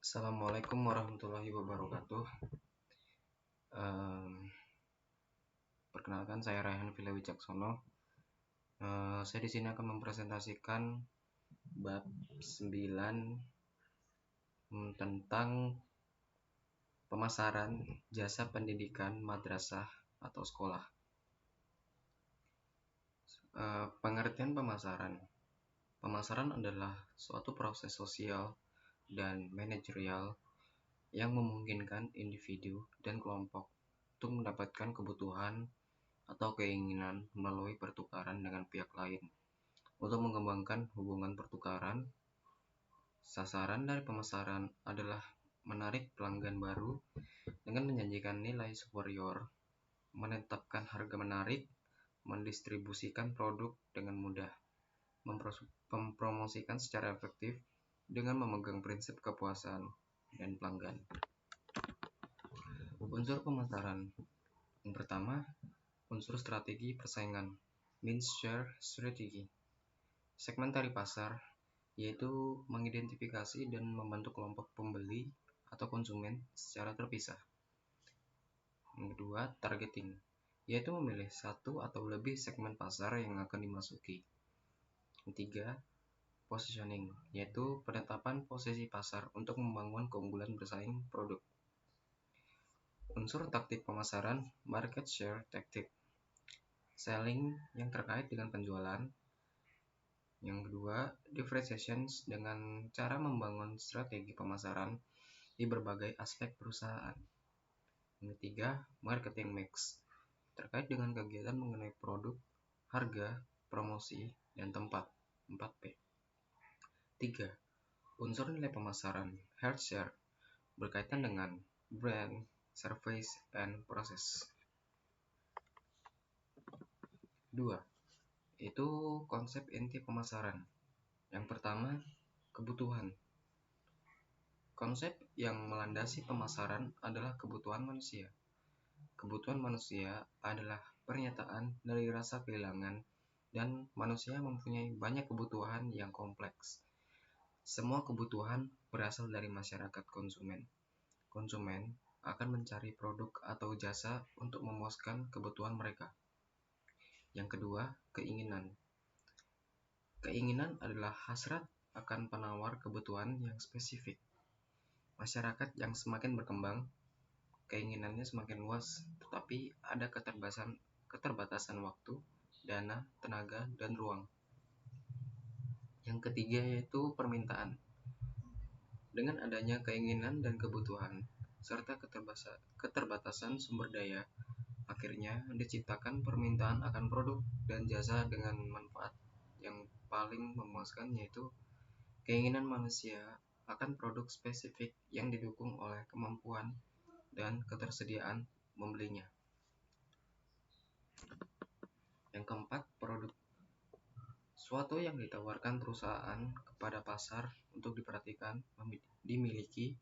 Assalamualaikum warahmatullahi wabarakatuh. Perkenalkan, saya Raihan Villa Wicaksono. Saya di sini akan mempresentasikan bab 9 tentang pemasaran jasa pendidikan madrasah atau sekolah. Pengertian pemasaran. Pemasaran adalah suatu proses sosial dan manajerial yang memungkinkan individu dan kelompok untuk mendapatkan kebutuhan atau keinginan melalui pertukaran dengan pihak lain. Untuk mengembangkan hubungan pertukaran, sasaran dari pemasaran adalah menarik pelanggan baru dengan menjanjikan nilai superior, menetapkan harga menarik, mendistribusikan produk dengan mudah, mempromosikan secara efektif dengan memegang prinsip kepuasan dan pelanggan. Unsur pemasaran. Yang pertama, unsur strategi persaingan, means share strategy. Segmentasi pasar, yaitu mengidentifikasi dan membentuk kelompok pembeli atau konsumen secara terpisah. Yang kedua, targeting, yaitu memilih satu atau lebih segmen pasar yang akan dimasuki. Yang ketiga, positioning, yaitu penetapan posisi pasar untuk membangun keunggulan bersaing produk. Unsur taktik pemasaran, market share tactic, selling yang terkait dengan penjualan. Yang kedua, differentiation dengan cara membangun strategi pemasaran di berbagai aspek perusahaan. Yang ketiga, marketing mix, terkait dengan kegiatan mengenai produk, harga, promosi, dan tempat, 4P. 3. Unsur nilai pemasaran, heart share, berkaitan dengan brand, service, and process. 2. Itu konsep inti pemasaran. Yang pertama, kebutuhan. Konsep yang melandasi pemasaran adalah kebutuhan manusia. Kebutuhan manusia adalah pernyataan dari rasa kehilangan, dan manusia mempunyai banyak kebutuhan yang kompleks. Semua kebutuhan berasal dari masyarakat konsumen. Konsumen akan mencari produk atau jasa untuk memuaskan kebutuhan mereka. Yang kedua, keinginan. Keinginan adalah hasrat akan penawar kebutuhan yang spesifik. Masyarakat yang semakin berkembang, keinginannya semakin luas, tetapi ada keterbatasan waktu, dana, tenaga, dan ruang. Yang ketiga yaitu permintaan. Dengan adanya keinginan dan kebutuhan, serta keterbatasan sumber daya, akhirnya diciptakan permintaan akan produk dan jasa dengan manfaat yang paling memuaskan, yaitu keinginan manusia akan produk spesifik yang didukung oleh kemampuan dan ketersediaan membelinya. Yang keempat, produk. Suatu yang ditawarkan perusahaan kepada pasar untuk diperhatikan, dimiliki,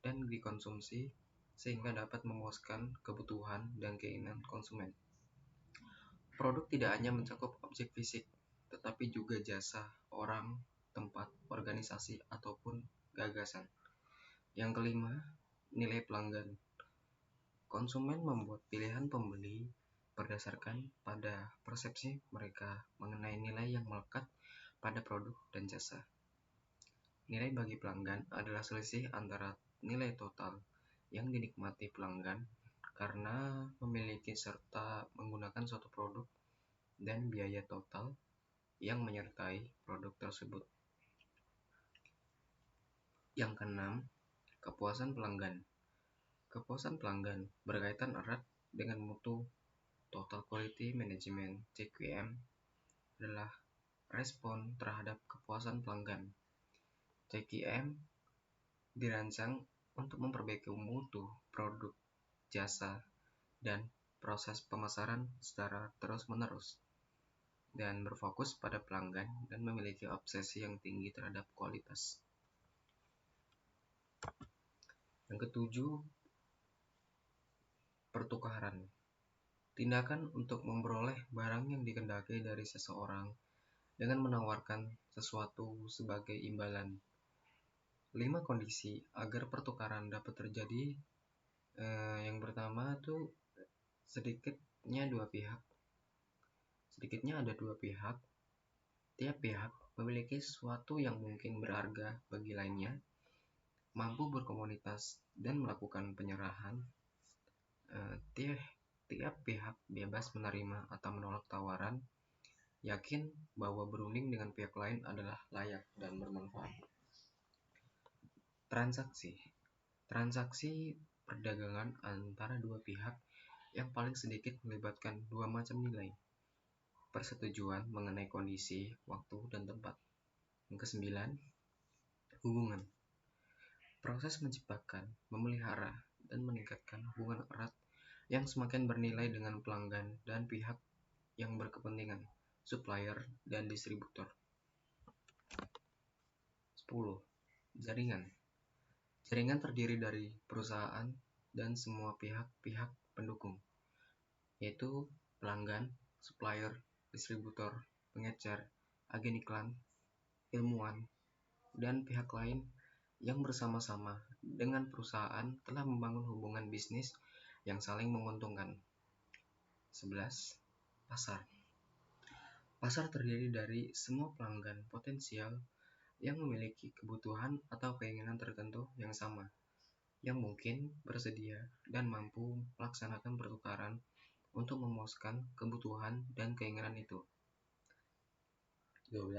dan dikonsumsi sehingga dapat memuaskan kebutuhan dan keinginan konsumen. Produk tidak hanya mencakup objek fisik, tetapi juga jasa, orang, tempat, organisasi, ataupun gagasan. Yang kelima, nilai pelanggan. Konsumen membuat pilihan pembeli berdasarkan pada persepsi mereka mengenai nilai yang melekat pada produk dan jasa. Nilai bagi pelanggan adalah selisih antara nilai total yang dinikmati pelanggan karena memiliki serta menggunakan suatu produk dan biaya total yang menyertai produk tersebut. Yang keenam, kepuasan pelanggan. Kepuasan pelanggan berkaitan erat dengan mutu. Total Quality Management (TQM) adalah respon terhadap kepuasan pelanggan. TQM dirancang untuk memperbaiki mutu produk, jasa, dan proses pemasaran secara terus-menerus, dan berfokus pada pelanggan dan memiliki obsesi yang tinggi terhadap kualitas. Yang ketujuh, pertukaran. Tindakan untuk memperoleh barang yang dikehendaki dari seseorang dengan menawarkan sesuatu sebagai imbalan. 5 kondisi agar pertukaran dapat terjadi. Yang pertama tuh sedikitnya ada dua pihak. Tiap pihak memiliki sesuatu yang mungkin berharga bagi lainnya, mampu berkomunitas dan melakukan penyerahan. Tiap pihak bebas menerima atau menolak tawaran, yakin bahwa berunding dengan pihak lain adalah layak dan bermanfaat. Transaksi perdagangan antara dua pihak yang paling sedikit melibatkan dua macam nilai. Persetujuan mengenai kondisi, waktu, dan tempat. Yang kesembilan, hubungan. Proses menciptakan, memelihara, dan meningkatkan hubungan erat yang semakin bernilai dengan pelanggan dan pihak yang berkepentingan, supplier, dan distributor. 10. Jaringan. Jaringan terdiri dari perusahaan dan semua pihak-pihak pendukung, yaitu pelanggan, supplier, distributor, pengecer, agen iklan, ilmuwan, dan pihak lain yang bersama-sama dengan perusahaan telah membangun hubungan bisnis yang saling menguntungkan. 11. Pasar. Pasar terdiri dari semua pelanggan potensial yang memiliki kebutuhan atau keinginan tertentu yang sama, yang mungkin bersedia dan mampu melaksanakan pertukaran untuk memuaskan kebutuhan dan keinginan itu. 12.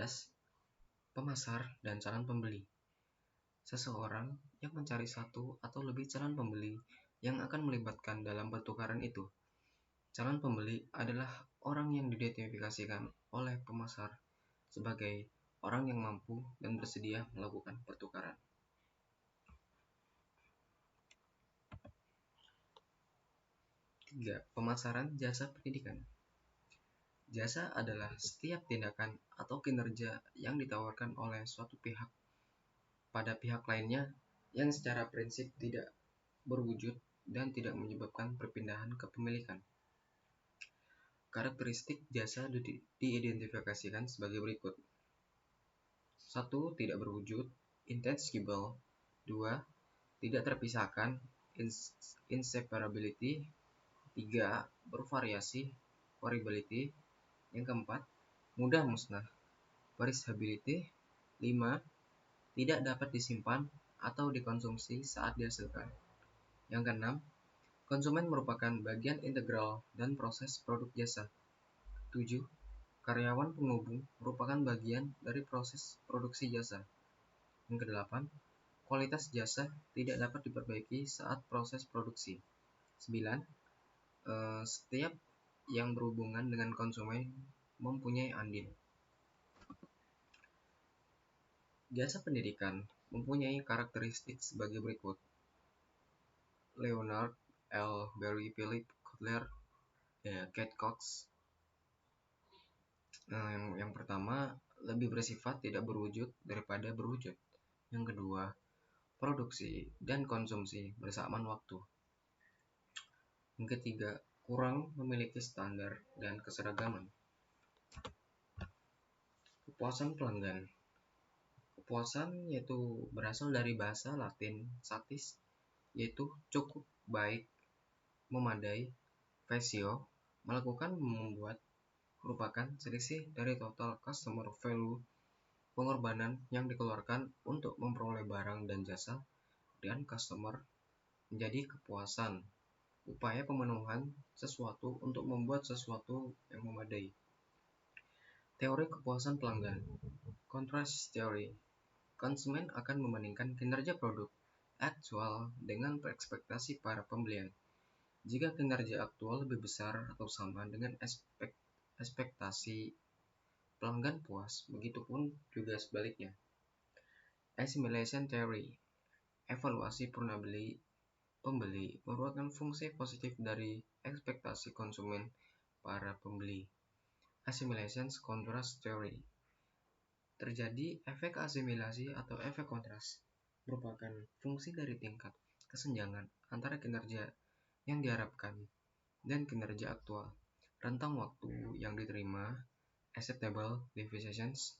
Pemasar dan calon pembeli. Seseorang yang mencari satu atau lebih calon pembeli yang akan melibatkan dalam pertukaran itu. Calon pembeli adalah orang yang diidentifikasikan oleh pemasar sebagai orang yang mampu dan bersedia melakukan pertukaran. 3. Pemasaran jasa pendidikan. Jasa adalah setiap tindakan atau kinerja yang ditawarkan oleh suatu pihak pada pihak lainnya yang secara prinsip tidak berwujud dan tidak menyebabkan perpindahan kepemilikan. Karakteristik jasa diidentifikasikan sebagai berikut. 1. Tidak berwujud, intangible. 2. Tidak terpisahkan, inseparability. 3. Bervariasi, variability. Yang keempat, mudah musnah, perishability. 5. Tidak dapat disimpan atau dikonsumsi saat dihasilkan. Yang keenam, konsumen merupakan bagian integral dan proses produk jasa. 7. Karyawan penghubung merupakan bagian dari proses produksi jasa. Yang kedelapan, kualitas jasa tidak dapat diperbaiki saat proses produksi. 9. Setiap yang berhubungan dengan konsumen mempunyai andil. Jasa pendidikan mempunyai karakteristik sebagai berikut. Leonard L. Berry, Philip Kotler, Kate Cox. Yang pertama, lebih bersifat tidak berwujud daripada berwujud. Yang kedua, produksi dan konsumsi bersamaan waktu. Yang ketiga, kurang memiliki standar dan keseragaman. Kepuasan pelanggan. Kepuasan yaitu berasal dari bahasa Latin satis, yaitu cukup, baik, memadai, facio, melakukan, membuat, merupakan selisih dari total customer value, pengorbanan yang dikeluarkan untuk memperoleh barang dan jasa, dan customer menjadi kepuasan, upaya pemenuhan sesuatu untuk membuat sesuatu yang memadai. Teori kepuasan pelanggan. Contrast theory. Konsumen akan membandingkan kinerja produk aktual dengan ekspektasi para pembelian. Jika kinerja aktual lebih besar atau sama dengan ekspektasi, pelanggan puas, begitupun juga sebaliknya. Assimilation theory. Evaluasi pembeli merupakan fungsi positif dari ekspektasi konsumen para pembeli. Assimilation contrast theory. Terjadi efek asimilasi atau efek kontras, merupakan fungsi dari tingkat kesenjangan antara kinerja yang diharapkan dan kinerja aktual. Rentang waktu yang diterima, acceptable deviations,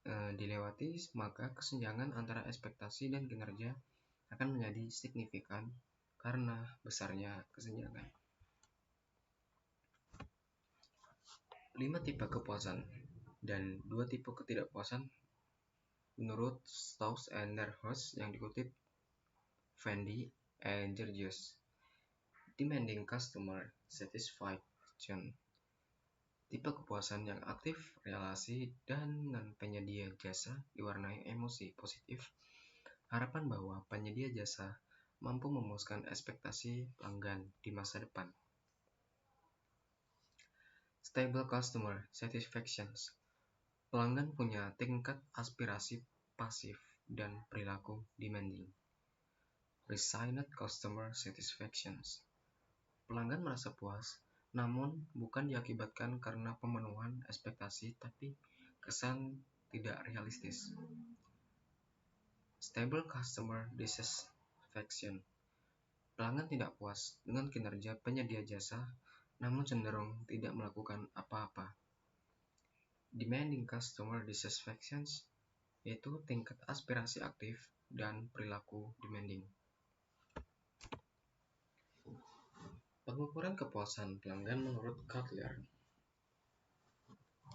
dilewati, maka kesenjangan antara ekspektasi dan kinerja akan menjadi signifikan karena besarnya kesenjangan. 5 tipe kepuasan dan 2 tipe ketidakpuasan menurut Strauss and Nerhaus yang dikutip Fendi and Georgios. Demanding customer satisfaction. Tipe kepuasan yang aktif, relasi dengan penyedia jasa diwarnai emosi positif, harapan bahwa penyedia jasa mampu memuaskan ekspektasi pelanggan di masa depan. Stable customer satisfaction. Pelanggan punya tingkat aspirasi pasif dan perilaku demanding. Resigned customer satisfaction. Pelanggan merasa puas, namun bukan diakibatkan karena pemenuhan ekspektasi, tapi kesan tidak realistis. Stable customer dissatisfaction. Pelanggan tidak puas dengan kinerja penyedia jasa, namun cenderung tidak melakukan apa-apa. Demanding customer dissatisfaction yaitu tingkat aspirasi aktif dan perilaku demanding. Pengukuran kepuasan pelanggan menurut Cutler.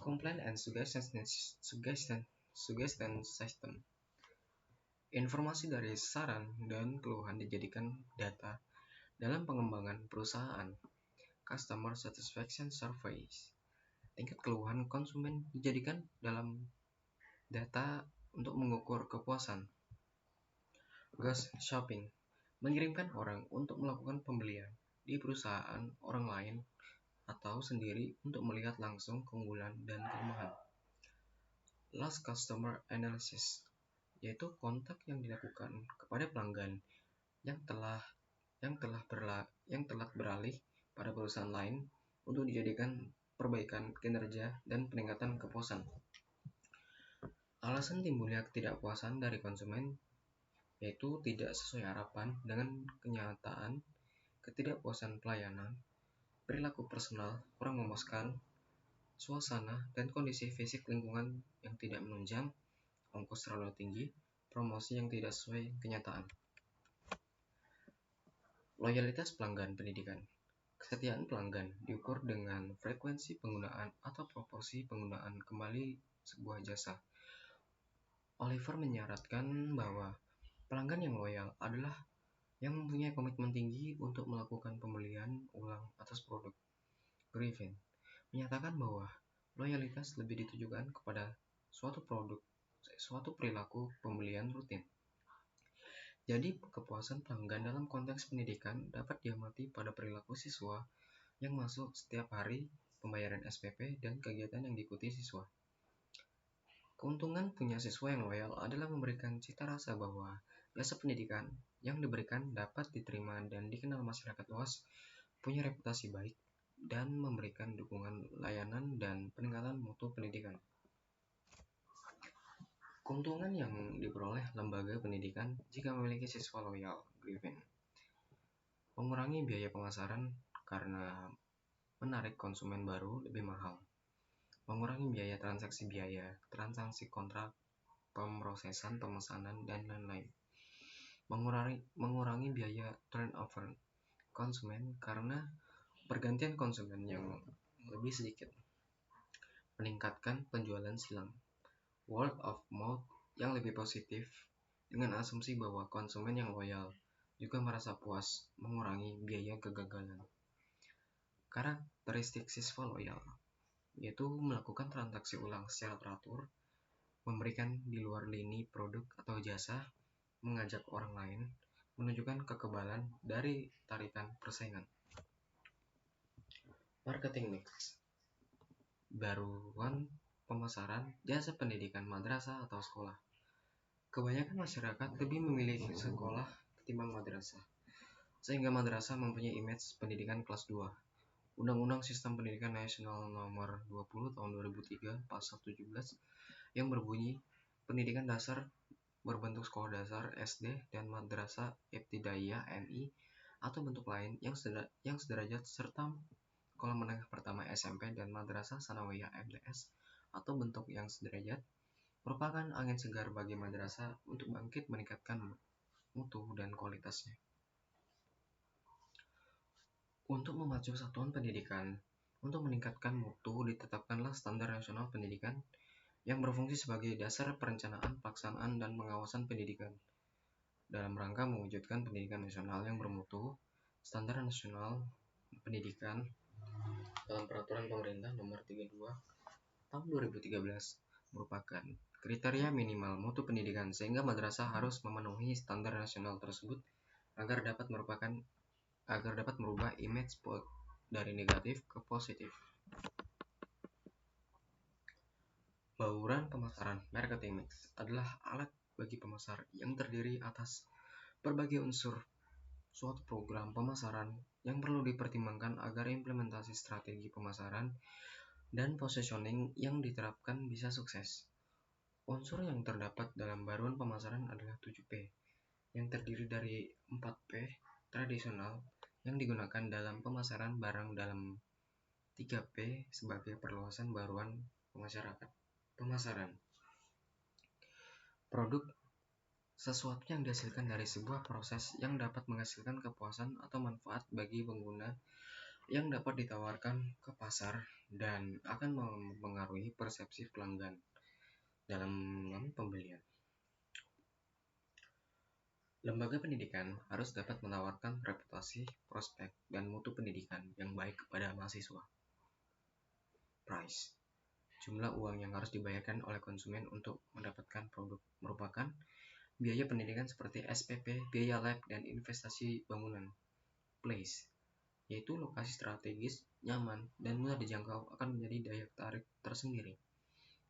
Complaint and suggestion system. Informasi dari saran dan keluhan dijadikan data dalam pengembangan perusahaan. Customer satisfaction surveys. Tingkat keluhan konsumen dijadikan dalam data untuk mengukur kepuasan. Ghost shopping. Mengirimkan orang untuk melakukan pembelian di perusahaan orang lain atau sendiri untuk melihat langsung keunggulan dan kelemahan. Last customer analysis, yaitu kontak yang dilakukan kepada pelanggan yang telah beralih pada perusahaan lain untuk dijadikan perbaikan kinerja dan peningkatan kepuasan. Alasan timbulnya ketidakpuasan dari konsumen yaitu tidak sesuai harapan dengan kenyataan, ketidakpuasan pelayanan, perilaku personal kurang memuaskan, suasana dan kondisi fisik lingkungan yang tidak menunjang, ongkos terlalu tinggi, promosi yang tidak sesuai kenyataan. Loyalitas pelanggan pendidikan. Kesetiaan pelanggan diukur dengan frekuensi penggunaan atau proporsi penggunaan kembali sebuah jasa. Oliver menyarankan bahwa pelanggan yang loyal adalah yang mempunyai komitmen tinggi untuk melakukan pembelian ulang atas produk. Griffin menyatakan bahwa loyalitas lebih ditujukan kepada suatu perilaku pembelian rutin. Jadi, kepuasan pelanggan dalam konteks pendidikan dapat diamati pada perilaku siswa yang masuk setiap hari, pembayaran SPP, dan kegiatan yang diikuti siswa. Keuntungan punya siswa yang loyal adalah memberikan cita rasa bahwa jasa pendidikan yang diberikan dapat diterima dan dikenal masyarakat luas, punya reputasi baik, dan memberikan dukungan layanan dan peningkatan mutu pendidikan. Keuntungan yang diperoleh lembaga pendidikan jika memiliki siswa loyal. Griffin. Mengurangi biaya pemasaran karena menarik konsumen baru lebih mahal. Mengurangi biaya transaksi kontrak, pemrosesan pemesanan, dan lain-lain. Mengurangi biaya turnover konsumen karena pergantian konsumen yang lebih sedikit. Meningkatkan penjualan silang. Word of mouth yang lebih positif dengan asumsi bahwa konsumen yang loyal juga merasa puas, mengurangi biaya kegagalan. Karakteristik siswa loyal yaitu melakukan transaksi ulang secara teratur, memberikan di luar lini produk atau jasa, mengajak orang lain, menunjukkan kekebalan dari tarikan persaingan. Marketing mix. Baruan pemasaran jasa pendidikan madrasah atau sekolah. Kebanyakan masyarakat lebih memilih sekolah ketimbang madrasah, sehingga madrasah mempunyai image pendidikan kelas 2. Undang-Undang Sistem Pendidikan Nasional Nomor 20 Tahun 2003 Pasal 17 yang berbunyi pendidikan dasar berbentuk sekolah dasar SD dan madrasah ibtidaiyah MI atau bentuk lain yang sederajat serta sekolah menengah pertama SMP dan madrasah sanawiyah MTS atau bentuk yang sederajat merupakan angin segar bagi madrasah untuk bangkit meningkatkan mutu dan kualitasnya. Untuk memacu satuan pendidikan, untuk meningkatkan mutu ditetapkanlah standar nasional pendidikan yang berfungsi sebagai dasar perencanaan, pelaksanaan, dan pengawasan pendidikan. Dalam rangka mewujudkan pendidikan nasional yang bermutu, standar nasional pendidikan dalam peraturan pemerintah nomor 32 tahun 2013 merupakan kriteria minimal mutu pendidikan sehingga madrasah harus memenuhi standar nasional tersebut agar dapat merubah image dari negatif ke positif. Bauran pemasaran marketing mix adalah alat bagi pemasar yang terdiri atas berbagai unsur suatu program pemasaran yang perlu dipertimbangkan agar implementasi strategi pemasaran dan positioning yang diterapkan bisa sukses. Unsur yang terdapat dalam baruan pemasaran adalah 7P, yang terdiri dari 4P tradisional yang digunakan dalam pemasaran barang dalam 3P sebagai perluasan baruan pemasaran. Produk sesuatu yang dihasilkan dari sebuah proses yang dapat menghasilkan kepuasan atau manfaat bagi pengguna yang dapat ditawarkan ke pasar dan akan mempengaruhi persepsi pelanggan dalam pembelian. Lembaga pendidikan harus dapat menawarkan reputasi, prospek, dan mutu pendidikan yang baik kepada mahasiswa. Price, jumlah uang yang harus dibayarkan oleh konsumen untuk mendapatkan produk merupakan biaya pendidikan seperti SPP, biaya lab, dan investasi bangunan. Place, yaitu lokasi strategis, nyaman, dan mudah dijangkau akan menjadi daya tarik tersendiri.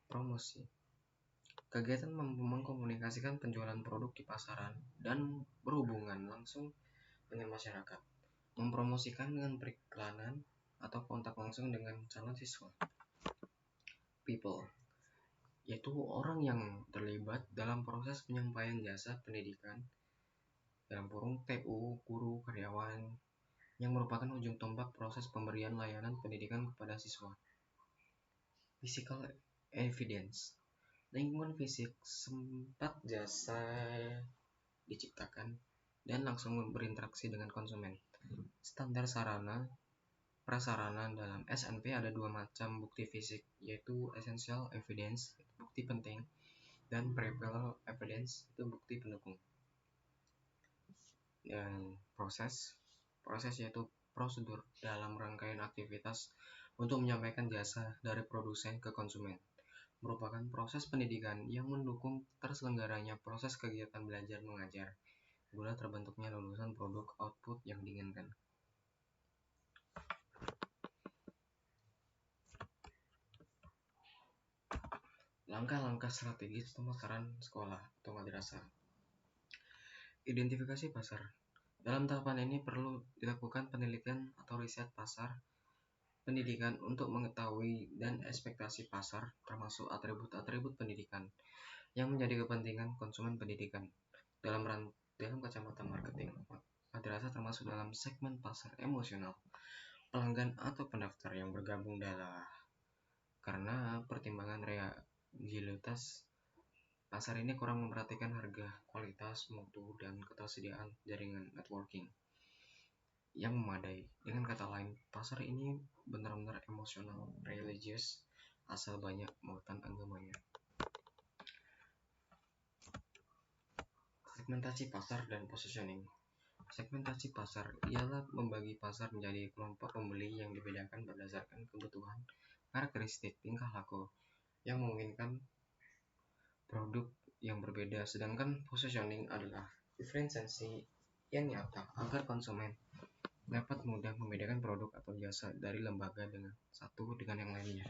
Promosi, kegiatan mengkomunikasikan penjualan produk di pasaran dan berhubungan langsung dengan masyarakat. Mempromosikan dengan periklanan atau kontak langsung dengan calon siswa. People, yaitu orang yang terlibat dalam proses penyampaian jasa pendidikan dalam kurung TU, guru, karyawan, yang merupakan ujung tombak proses pemberian layanan pendidikan kepada siswa. Physical evidence, lingkungan fisik tempat jasa diciptakan dan langsung berinteraksi dengan konsumen. Standar sarana prasarana dalam SNP ada dua macam bukti fisik, yaitu essential evidence, bukti penting, dan peripheral evidence, itu bukti pendukung. Dan proses yaitu prosedur dalam rangkaian aktivitas untuk menyampaikan jasa dari produsen ke konsumen, merupakan proses pendidikan yang mendukung terselenggaranya proses kegiatan belajar mengajar guna terbentuknya lulusan produk output yang diinginkan. Langkah-langkah strategis pemasaran sekolah atau madrasah. Identifikasi pasar. Dalam tahapan ini perlu dilakukan penelitian atau riset pasar pendidikan untuk mengetahui dan ekspektasi pasar, termasuk atribut-atribut pendidikan yang menjadi kepentingan konsumen pendidikan. Dalam kacamata marketing, madrasah termasuk dalam segmen pasar emosional, pelanggan atau pendaftar yang bergabung dalam karena pertimbangan realitas pasar ini kurang memperhatikan harga, kualitas, mutu, dan ketersediaan jaringan networking yang memadai. Dengan kata lain, pasar ini benar-benar emosional, religius, asal banyak muatan agamanya. Segmentasi pasar dan positioning. Segmentasi pasar ialah membagi pasar menjadi kelompok pembeli yang dibedakan berdasarkan kebutuhan, karakteristik, tingkah laku yang memungkinkan produk yang berbeda, sedangkan positioning adalah diferensiasi yang nyata agar konsumen dapat mudah membedakan produk atau jasa dari lembaga dengan yang lainnya.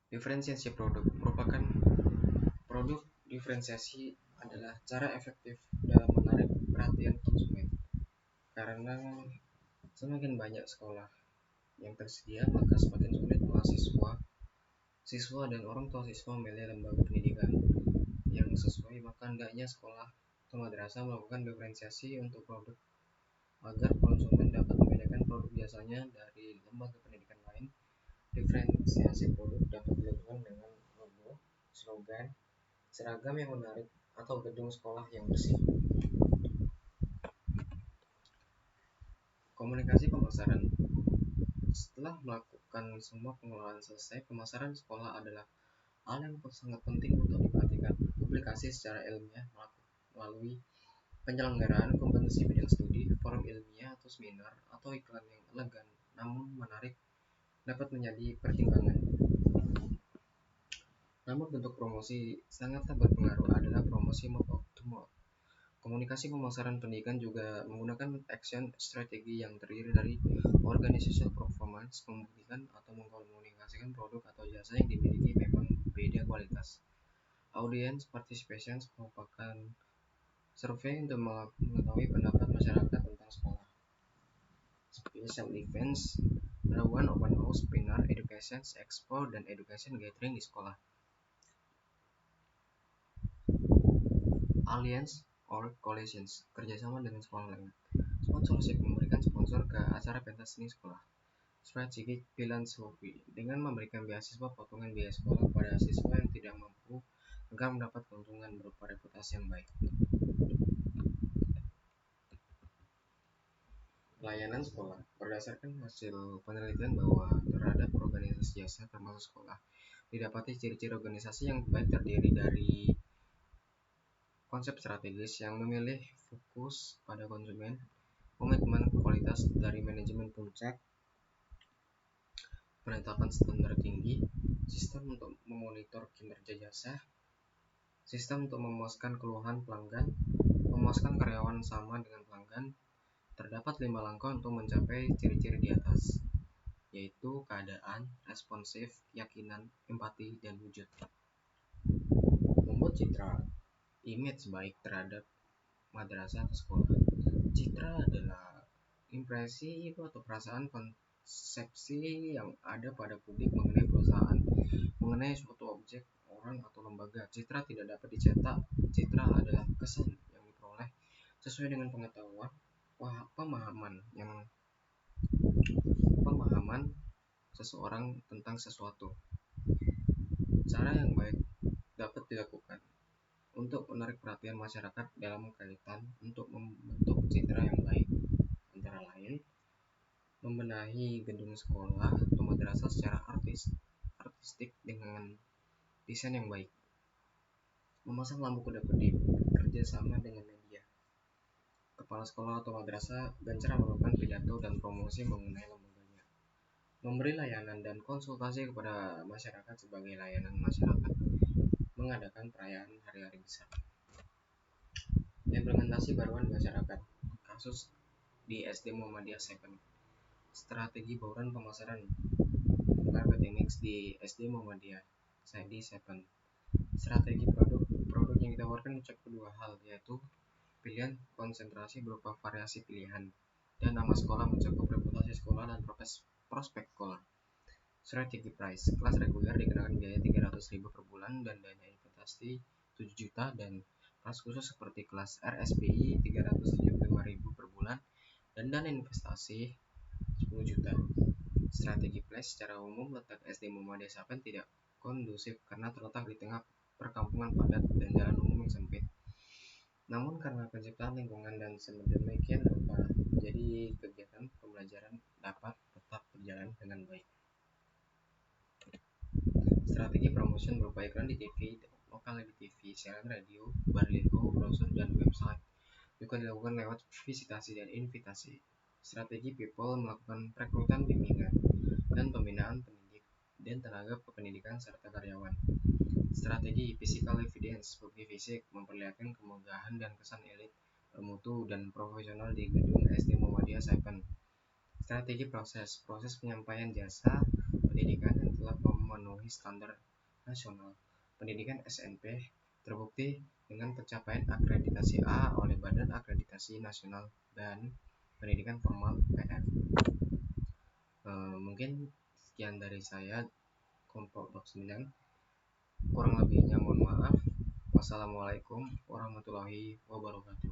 Diferensiasi produk merupakan produk diferensiasi adalah cara efektif dalam menarik perhatian konsumen. Karena semakin banyak sekolah yang tersedia, maka semakin sulit siswa dan orang tua siswa memilih lembaga pendidikan yang sesuai, maka hendaknya sekolah atau madrasah melakukan diferensiasi untuk produk agar konsumen dapat membedakan produk jasanya dari lembaga pendidikan lain Diferensiasi produk dapat dilakukan dengan logo, slogan, seragam yang menarik, atau gedung sekolah yang bersih. Komunikasi pemasaran. Setelah melakukan semua pengelolaan selesai, pemasaran sekolah adalah hal yang sangat penting untuk diperhatikan. Publikasi secara ilmiah melalui penyelenggaraan kompetisi bidang studi, forum ilmiah atau seminar, atau iklan yang elegan namun menarik dapat menjadi pertimbangan. Namun bentuk promosi sangatlah berpengaruh adalah promosi mouth to mouth. Komunikasi pemasaran pendidikan juga menggunakan action strategi yang terdiri dari organizational performance, membuktikan atau mengkomunikasikan produk atau jasa yang dimiliki memang beda kualitas. Audience participation merupakan survei untuk mengetahui pendapat masyarakat tentang sekolah. Special events, melakukan open house, seminar, education, expo, dan education gathering di sekolah. Alliance or coalitions, kerjasama dengan sekolah lain. Sponsorship, memberikan sponsor ke acara pentas seni sekolah. Strategic philanthropy, dengan memberikan beasiswa potongan biaya sekolah kepada siswa yang tidak mampu agar mendapat keuntungan berupa reputasi yang baik. Layanan sekolah. Berdasarkan hasil penelitian bahwa terhadap organisasi jasa termasuk sekolah, didapati ciri-ciri organisasi yang baik terdiri dari konsep strategis yang memilih fokus pada konsumen, komitmen kualitas dari manajemen puncak, penetapan standar tinggi, sistem untuk memonitor kinerja jasa, sistem untuk memuaskan keluhan pelanggan, memuaskan karyawan sama dengan pelanggan. Terdapat 5 langkah untuk mencapai ciri-ciri di atas, yaitu keadaan, responsif, yakinan, empati, dan wujud. Membuat citra, image baik terhadap madrasah atau sekolah. Citra adalah impresi atau perasaan konsepsi yang ada pada publik mengenai perusahaan, mengenai suatu objek, orang, atau lembaga. Citra tidak dapat dicetak. Citra adalah kesan yang diperoleh sesuai dengan pengetahuan, pemahaman seseorang tentang sesuatu. Cara yang baik dapat dilakukan untuk menarik perhatian masyarakat dalam kaitan untuk membentuk citra yang baik, antara lain membenahi gedung sekolah atau madrasah secara artistik dengan desain yang baik, memasang lampu kedap-kedip, kerjasama dengan media. Kepala sekolah atau madrasah gencar melakukan pidato dan promosi mengenai lembaganya, memberi layanan dan konsultasi kepada masyarakat sebagai layanan masyarakat, mengadakan perayaan hari-hari besar. Implementasi baruan masyarakat, kasus di SD Muhammadiyah 7. Strategi bauran pemasaran marketing mix di SD Muhammadiyah di 7. Strategi produk yang ditawarkan mencakup dua hal, yaitu pilihan konsentrasi berupa variasi pilihan, dan nama sekolah mencakup reputasi sekolah dan prospek sekolah. Strategi price, kelas reguler dikenakan biaya 300.000 per bulan dan dana investasi 7 juta, dan kelas khusus seperti kelas RSBI 375.000 per bulan dan dana investasi 10 juta. Strategi place, secara umum letak SD Muhammadiyah Sapen tidak kondusif karena terletak di tengah perkampungan padat dan jalan umum yang sempit. Namun karena penciptaan lingkungan dan sedemikian rupa, jadi kegiatan pembelajaran dapat tetap berjalan dengan baik. Strategi promotion berupa iklan di TV, lokal di TV, siaran radio, barligo, brosur, dan website juga dilakukan lewat visitasi dan invitasi. Strategi people, melakukan perekrutan, bimbingan, dan pembinaan pendidik dan tenaga kependidikan serta karyawan. Strategi physical evidence, bukti fisik, memperlihatkan kemegahan dan kesan elit, bermutu, dan profesional di gedung SD Muhammadiyah 7. Strategi proses penyampaian jasa pendidikan yang telah memenuhi standar nasional pendidikan SMP terbukti dengan pencapaian akreditasi A oleh Badan Akreditasi Nasional dan Pendidikan Formal (PF). Mungkin sekian dari saya, kelompok bab 9. Kurang lebihnya mohon maaf. Wassalamualaikum warahmatullahi wabarakatuh.